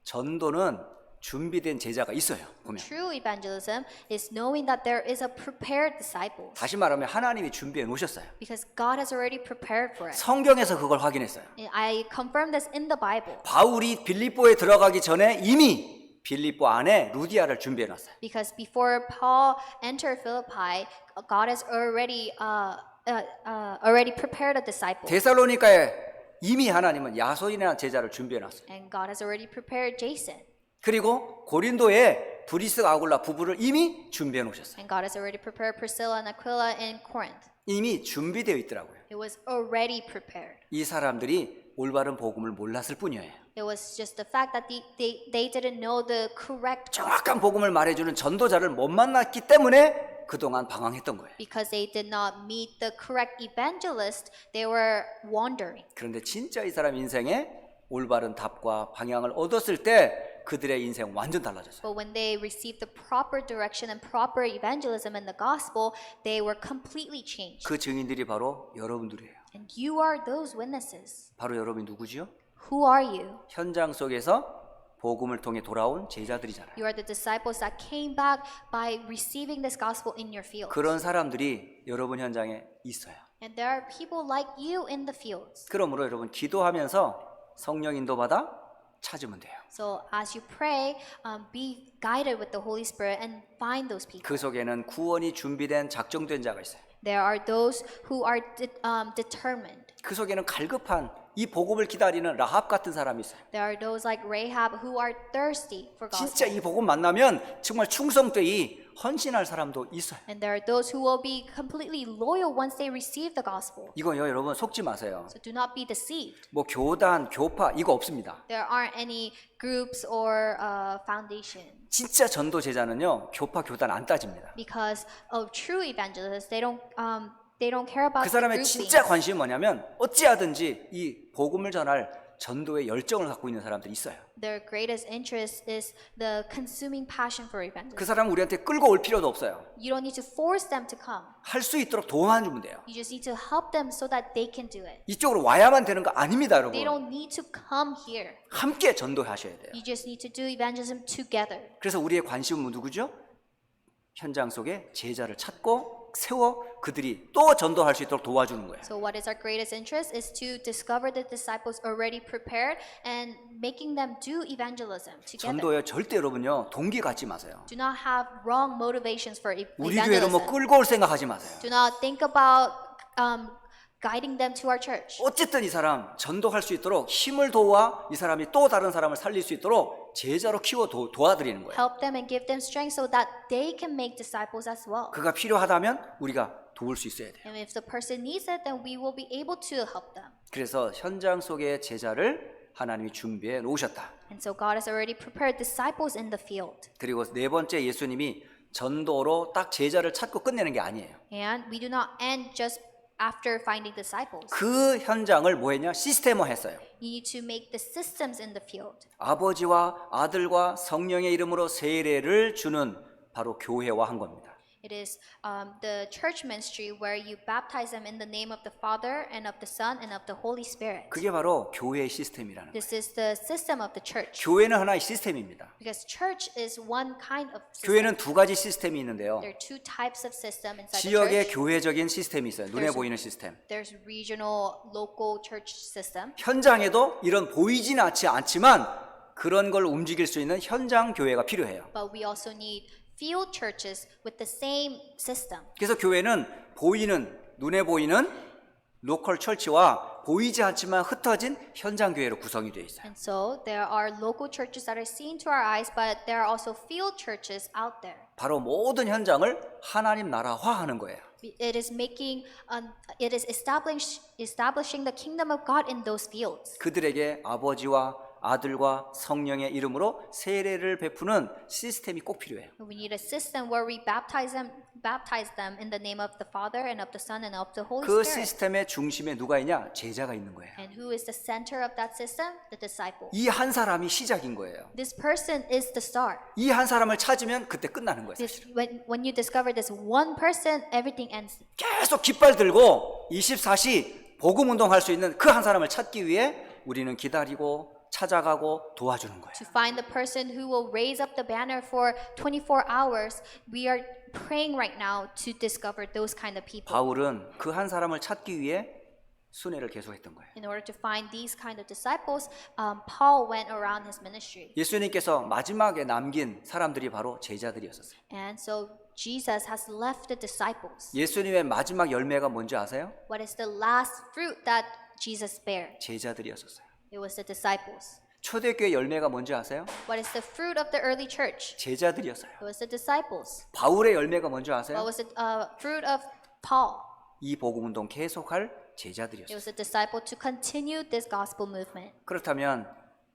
전도는 준비된 제자가 있어요. 보면. True evangelism is knowing that there is a prepared disciple. 다시 말하면 하나님이 준비해 놓으셨어요. Because God has already prepared for it. 성경에서 그걸 확인했어요. And I confirm this in the Bible. 바울이 빌립보에 들어가기 전에 이미 빌립보 안에 루디아를 준비해 놨어요. Because before Paul entered Philippi, God has already prepared a disciple. 데살로니가에 이미 하나님은 야손이라는 제자를 준비해 놨어요. And God has already prepared Jason. 그리고 고린도에 브리스가 아굴라 부부를 이미 준비해 놓으셨어요. And God has already prepared Priscilla and Aquila in Corinth. 이미 준비되어 있더라고요. It was already prepared. 이 사람들이 올바른 복음을 몰랐을 뿐이에요. It was just the fact that they didn't know the correct gospel. 정확한 복음을 말해주는 전도자를 못 만났기 때문에 그동안 방황했던 거예요. Because they did not meet the correct evangelist, they were wandering. 그런데 진짜 이 사람 인생에 올바른 답과 방향을 얻었을 때 그들의 인생 완전 달라졌어요. But when they received the proper direction and proper evangelism in the gospel, they were completely changed. 그 증인들이 바로 여러분들이에요. And you are those witnesses. 바로 여러분이 누구지요? Who are you? 현장 속에서 복음을 통해 돌아온 제자들이잖아요. You are the disciples that came back by receiving this gospel in your field. 그런 사람들이 여러분 현장에 있어요. And there are people like you in the fields. 그러므로 여러분 기도하면서 성령 인도받아 찾으면 돼요. So as you pray, be guided with the Holy Spirit and find those people. 그 속에는 구원이 준비된 작정된 자가 있어요. There are those who are determined. 그 속에는 갈급한 이 복음을 기다리는 라합 같은 사람이 있어요. There are those like Rahab who are thirsty for 진짜 gospel. 이 복음 만나면 정말 충성되이 헌신할 사람도 있어요. And there are those who will be completely loyal once they receive the gospel. 이거요, 여러분 속지 마세요. So do not be deceived. 뭐 교단, 교파 이거 없습니다. There aren't any groups or foundation. 진짜 전도 제자는요, 교파, 교단 안 따집니다. Because of true evangelists, they don't care about 그 the 사람의 groupings. 진짜 관심이 뭐냐면 어찌하든지 이 복음을 전할 전도의 열정을 갖고 있는 사람들이 있어요. Their greatest interest is the consuming passion for 그 evangelism. 사람은 우리한테 끌고 올 필요도 없어요. You don't need to force them to come. 할 수 있도록 도와주면 돼요. You just need to help them so that they can do it. 이쪽으로 와야만 되는 거 아닙니다, They 여러분. don't need to come here. 함께 전도하셔야 돼요. You just need to do evangelism together. 그래서 우리의 관심은 누구죠? 현장 속에 제자를 찾고 세워 그들이 또 전도할 수 있도록 도와주는 거예요. So what is our greatest interest is to discover the disciples already prepared and making them do evangelism together. 전도에 절대 여러분요 동기 갖지 마세요. Do not have wrong motivations for 우리 교회로 뭐 evangelism. 끌고 올 생각하지 마세요. Do not think about guiding them to our church. 어쨌든 이 사람 전도할 수 있도록 힘을 도와 이 사람이 또 다른 사람을 살릴 수 있도록 제자로 키워 도와드리는 거예요. Help them and give them strength so that they can make disciples as well. 그가 필요하다면 우리가 도울 수 있어야 돼요. And if the person needs it, then we will be able to help them. 그래서 현장 속의 제자를 하나님이 준비해 놓으셨다. And so God has already prepared disciples in the field. 그리고 네 번째 예수님이 전도로 딱 제자를 찾고 끝내는 게 아니에요. And we do not end just after finding disciples. 그 현장을 뭐 했냐? 시스템화했어요. You need to make the systems in the field. 아버지와 아들과 성령의 이름으로 세례를 주는 바로 교회화한 겁니다. It is the church ministry where you baptize them in the name of the Father and of the Son and of the Holy Spirit. 그게 바로 교회의 시스템이라는 거예요. This is the system of the church. 교회는 하나의 시스템입니다. Because church is one kind of system. 교회는 두 가지 시스템이 있는데요. There are two types of system inside the 지역의 church. 교회적인 시스템이 있어요. 눈에 There's- 보이는 시스템. There's regional, local church system. 현장에도 이런 보이지는 않지만 그런 걸 움직일 수 있는 현장 교회가 필요해요. But we also need field churches with the same system. 그래서 교회는 보이는 눈에 보이는 로컬 철치와 보이지 않지만 흩어진 현장 교회로 구성이 되어 있어요. And so there are local churches that are seen to our eyes, but there are also field churches out there. 바로 모든 현장을 하나님 나라화하는 거예요. It is establishing the kingdom of God in those fields. 그들에게 아버지와 아들과 성령의 이름으로 세례를 베푸는 시스템이 꼭 필요해요. We need a system where we baptize them in the name of the Father and of the Son and of the Holy 그 Spirit. 시스템의 중심에 누가 있냐? 제자가 있는 거예요. And who is the center of that system? The disciple. 이 한 사람이 시작인 거예요. This person is the start. 이 한 사람을 찾으면 그때 끝나는 거예요. This, when you discover this one person, everything ends. 계속 깃발 들고 24시 복음 운동할 수 있는 그 한 사람을 찾기 위해 우리는 기다리고 찾아가고 도와주는 거예요. To find the person who will raise up the banner for 24 hours, we are praying right now to discover those kind of people. 바울은 그 한 사람을 찾기 위해 순회를 계속했던 거예요. In order to find these kind of disciples, Paul went around his ministry. 예수님께서 마지막에 남긴 사람들이 바로 제자들이었어요. And so Jesus has left the disciples. 예수님의 마지막 열매가 뭔지 아세요? What is the last fruit that Jesus bare? 제자들이었어요. It was the disciples. 초대교회 열매가 뭔지 아세요? What is the fruit of the early church? 제자들이었어요. It was the disciples. 바울의 열매가 뭔지 What 아세요? was the fruit of Paul? 이 복음 운동 계속할 It 제자들이었어요. was the disciple to continue this gospel movement. 그렇다면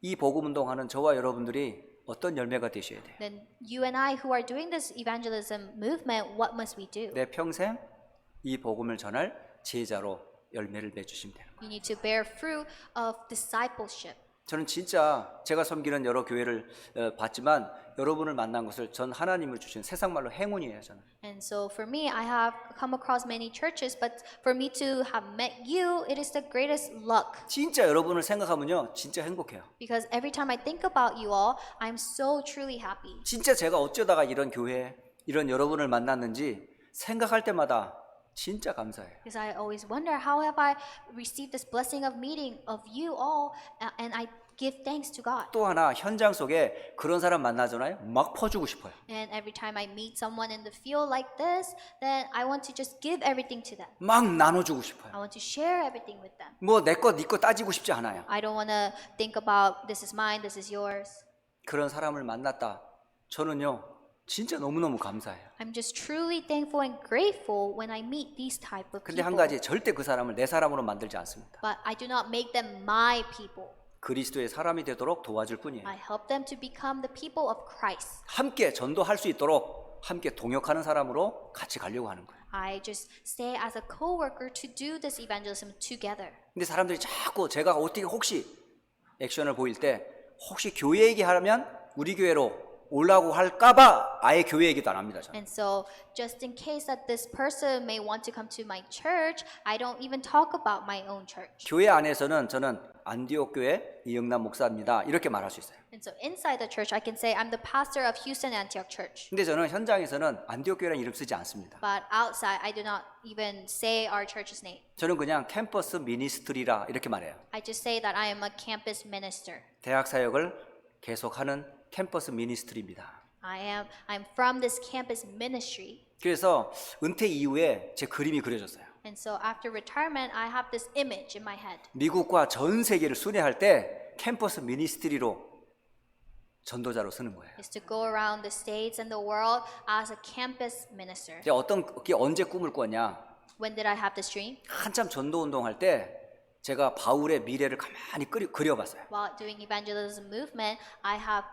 이 복음 운동하는 저와 여러분들이 어떤 열매가 되셔야 돼요? Then you and I who are doing this evangelism movement, what must we do? 내 평생 이 복음을 전할 제자로 열매를 맺으시면 되는 거예요. You need to bear fruit of discipleship. 저는 진짜 제가 섬기는 여러 교회를 봤지만 여러분을 만난 것을 전 하나님을 주신 세상 말로 행운이에요. 저는. And so for me, I have come across many churches, but for me to have met you, it is the greatest luck. 진짜 여러분을 생각하면요, 진짜 행복해요. Because every time I think about you all, I'm so truly happy. 진짜 제가 어쩌다가 이런 교회, 이런 여러분을 만났는지 생각할 때마다 진짜 감사해요. Because I always wonder, how have I received this blessing of meeting of you all? And I give thanks to God. 또 하나 현장 속에 그런 사람 만나잖아요. 막 퍼주고 싶어요. And every time I meet someone in the field like this, then I want to just give everything to them. 막 나눠주고 싶어요. I want to share everything with them. 뭐 내 거 네 거 따지고 싶지 않아요. I don't want to think about this is mine, this is yours. 그런 사람을 만났다. 저는요 진짜 너무너무 감사해요. I'm just truly thankful and grateful when I meet these type of 근데 한 people. 가지 절대 그 사람을 내 사람으로 만들지 않습니다. But I do not make them my people. 그리스도의 사람이 되도록 도와줄 뿐이에요. I help them to become the people of Christ. 함께 전도할 수 있도록 함께 동역하는 사람으로 같이 가려고 하는 거예요. I just stay as a co-worker to do this evangelism together. 근데 사람들이 자꾸 제가 어떻게 혹시 액션을 보일 때 혹시 교회 얘기하면 우리 교회로 올라고 할까봐 아예 교회 얘기도 안 합니다. 저는. And so just in case that this person may want to come to my church, I don't even talk about my own church. 교회 안에서는 저는 안디옥 교회 이영남 목사입니다. 이렇게 말할 수 있어요. And so inside the church, I can say I'm the pastor of Houston Antioch Church. 근데 저는 현장에서는 안디옥 교회라는 이름 쓰지 않습니다. But outside, I do not even say our church's name. 저는 그냥 캠퍼스 미니스트리라 이렇게 말해요. I just say that I am a campus minister. 대학 사역을 계속하는 캠퍼스 미니스트리입니다. I'm from this campus ministry. 그래서 은퇴 이후에 제 그림이 그려졌어요. And so after retirement, I have this image in my head. 미국과 전 세계를 순회할 때 캠퍼스 미니스트리로 전도자로 쓰는 거예요. Is to go around the states and the world as a campus minister. 이제 어떻게 언제 꿈을 꿨냐? When did I have this dream? 한참 전도 운동할 때 제가 바울의 미래를 가만히 그려봤어요. While doing evangelism movement, I have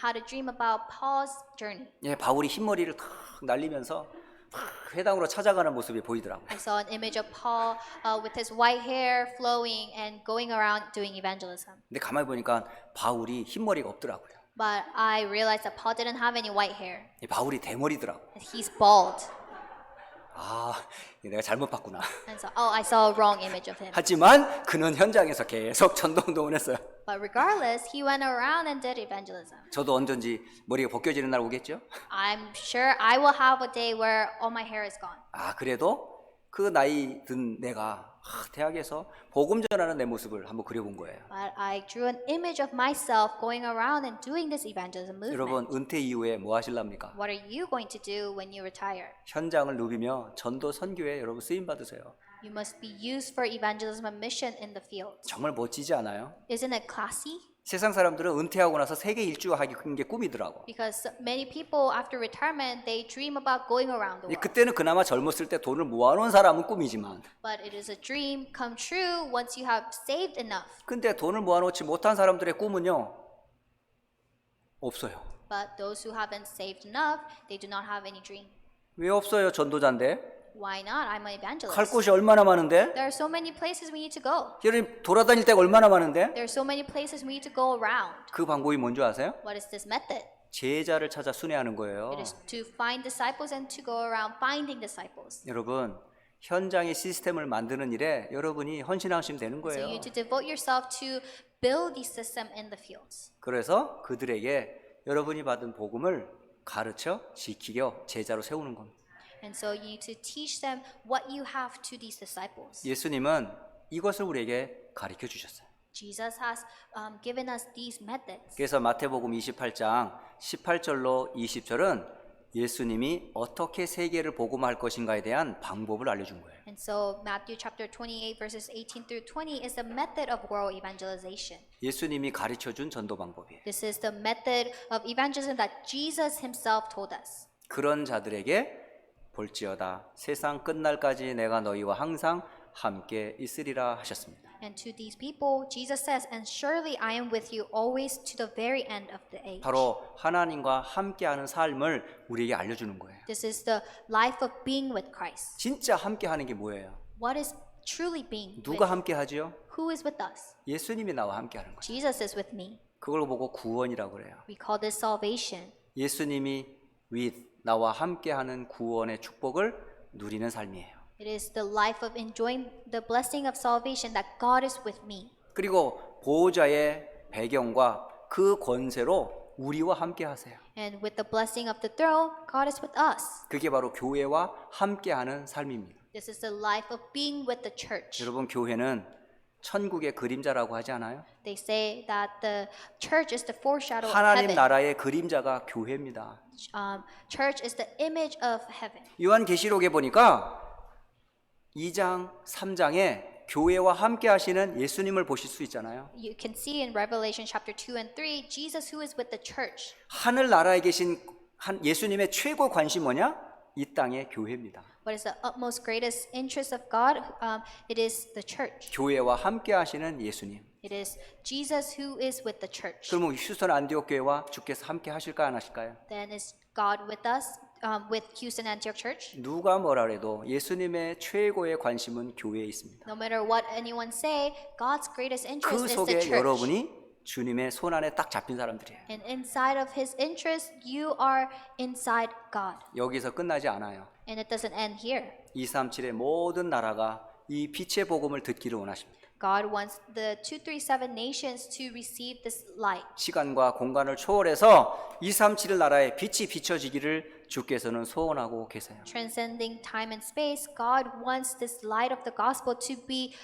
had a dream about Paul's journey. 예, 바울이 흰머리를 탁 날리면서 회당으로 찾아가는 모습이 보이더라고요. I saw an image of Paul with his white hair flowing and going around doing evangelism. 근데 가만히 보니까 바울이 흰머리가 없더라고요. But I realized that Paul didn't have any white hair. 이 바울이 대머리더라고. He's bald. 아, 내가 잘못 봤구나. And so, I saw a wrong image of him. 하지만 그는 현장에서 계속 전도 운동을 했어요. But regardless, he went around and did evangelism. 저도 언젠지 머리가 벗겨지는 날 오겠죠? I'm sure I will have a day where all my hair is gone. 아, 그래도 그 나이 든 내가 대학에서 복음 전하는 내 모습을 한번 그려본 거예요. But I drew an image of myself going around and doing this evangelism movement. 여러분 은퇴 이후에 뭐 하실랍니까? What are you going to do when you retire? 현장을 누비며 전도 선교에 여러분 쓰임 받으세요. You must be used for evangelism and mission in the field. 정말 멋지지 않아요? Isn't it classy? 세상 사람들은 은퇴하고 나서 세계 일주하기 게 꿈이더라고. Because many people after retirement they dream about going around the world. 그때는 그나마 젊었을 때 돈을 모아놓은 사람은 꿈이지만 But it is a dream come true once you have saved enough. 근데 돈을 모아놓지 못한 사람들의 꿈은요 없어요. But those who haven't saved enough, they do not have any dream. 왜 없어요? 전도자인데 Why not? I'm an evangelist. 갈 곳이 얼마나 많은데 There are so many places we need to go. 여러분 돌아다닐 데가 얼마나 많은데 There are so many places we need to go around. 그 방법이 뭔지 아세요? What is this method? 제자를 찾아 순회하는 거예요. It is to find disciples and to go around finding disciples. 여러분 현장의 시스템을 만드는 일에 여러분이 헌신하시면 되는 So 거예요. you need to devote yourself to build the system in the fields. 그래서 그들에게 여러분이 받은 복음을 가르쳐 지키려 제자로 세우는 겁니다. And so you need to teach them what you have to these disciples. 예수님은 이것을 우리에게 가르쳐 주셨어요. Jesus has given us these methods. 그래서 마태복음 28장 18절로 20절은 예수님이 어떻게 세계를 복음할 것인가에 대한 방법을 알려준 거예요. And so Matthew chapter 28 verses 18 through 20 is the method of world evangelization. 예수님이 가르쳐 준 전도 방법이에요. This is the method of evangelism that Jesus himself told us. 그런 자들에게 볼지어다 세상 끝날까지 내가 너희와 항상 함께 있으리라 하셨습니다. And to these people, Jesus says, and surely I am with you always to the very end of the age. 바로 하나님과 함께하는 삶을 우리에게 알려주는 거예요. This is the life of being with Christ. 진짜 함께하는 게 뭐예요? What is truly being 누가 with? 함께하지요? Who is with us? 예수님이 나와 함께하는 거예요. Jesus is with me. 그걸 보고 구원이라고 그래요. We call this salvation. 예수님이 with 나와 함께하는 구원의 축복을 누리는 삶이에요. It is the life of enjoying the blessing of salvation that God is with me. 그리고 보호자의 배경과 그 권세로 우리와 함께하세요. And with the blessing of the throne, God is with us. 그게 바로 교회와 함께하는 삶입니다. This is the life of being with the church. 여러분 교회는 천국의 그림자라고 하지 않아요? They say that the church is the foreshadow of 하나님 heaven. 나라의 그림자가 교회입니다. Church is the image of heaven. 요한계시록에 보니까 2장, 3장에 교회와 함께 하시는 예수님을 보실 수 있잖아요. You can see in Revelation chapter 2 and 3, Jesus who is with the church. 하늘 나라에 계신 예수님의 최고 관심 뭐냐? 이 땅의 교회입니다. What is the utmost greatest interest of God? It is the church. 교회와 함께 하시는 예수님. It is Jesus who is with the church. 그러면 휴스턴 안디옥 교회와 주께서 함께 하실까 안 하실까요? Then is God with us, with Houston Antioch Church? 누가 뭐라 해도 예수님의 최고의 관심은 교회에 있습니다. No matter what anyone say, God's greatest interest 그 is the 속에 church. 여러분이 주님의 손 안에 딱 잡힌 사람들이에요. And inside of His interest, you are inside God. 여기서 끝나지 않아요. And it doesn't end here. 237의 모든 나라가 이 빛의 복음을 듣기를 원하십니다. God wants the 237 nations to receive this light. 시간과 공간을 초월해서 237 나라의 빛이 비춰지기를 주께서는 소원하고 계세요. Transcending time and space, God wants this light of the gospel to be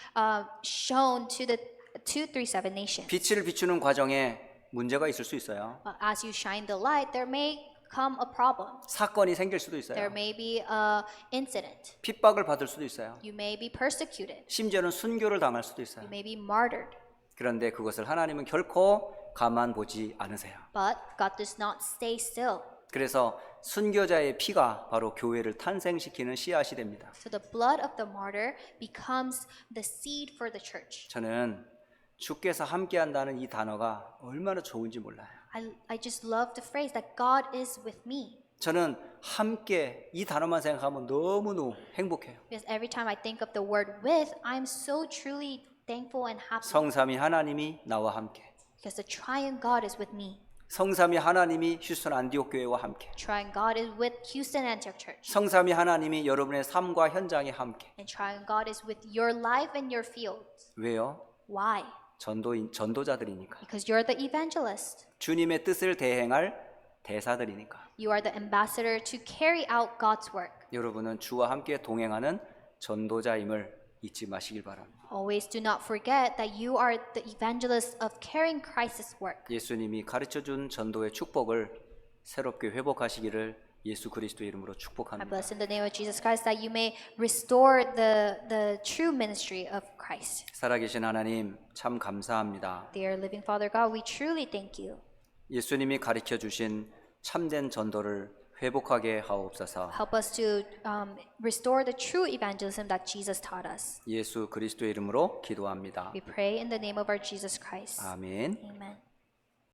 shown to the 237 nations. 빛을 비추는 과정에 문제가 있을 수 있어요. As you shine the light, there may come a problem. 사건이 생길 수도 There 있어요. may be a incident. 핍박을 받을 수도 있어요. You may be persecuted. 심지어는 순교를 당할 수도 있어요. You may be martyred. 그런데 그것을 하나님은 결코 가만 보지 않으세요. But God does not stay still. 그래서 순교자의 피가 바로 교회를 탄생시키는 씨앗이 됩니다. So the blood of the martyr becomes the seed for the church. 저는 주께서 함께한다는 이 단어가 얼마나 좋은지 몰라요. I just love the phrase that God is with me. 저는 함께 이 단어만 생각하면 너무너무 행복해요. Because every time I think of the word with, I'm so truly thankful and happy. 성삼위 하나님이 나와 함께. Because the triune God is with me. 성삼위 하나님이 휴스턴 안디옥 교회와 함께. Triune God is with Houston Antioch Church. 성삼위 하나님이 여러분의 삶과 현장에 함께. And triune God is with your life and your fields. 왜요? Why? 전도자들이니까. Because you're the evangelist. 주님의 뜻을 대행할 대사들이니까. You are the ambassador to carry out God's work. 여러분은 주와 함께 동행하는 전도자임을 잊지 마시길 바랍니다. Always do not forget that you are the evangelist of carrying Christ's work. 예수님이 가르쳐준 전도의 축복을 새롭게 회복하시기를 예수 그리스도의 이름으로 I 축복합니다. bless in the name of Jesus Christ that you may restore the true ministry of Christ. 살아계신 하나님 참 감사합니다. Dear living Father God, we truly thank you. 예수님이 가르쳐 주신 참된 전도를 회복하게 하옵소서. Help us to restore the true evangelism that Jesus taught us. 예수 그리스도의 이름으로 기도합니다. We pray in the name of our Jesus Christ. 아멘. Amen.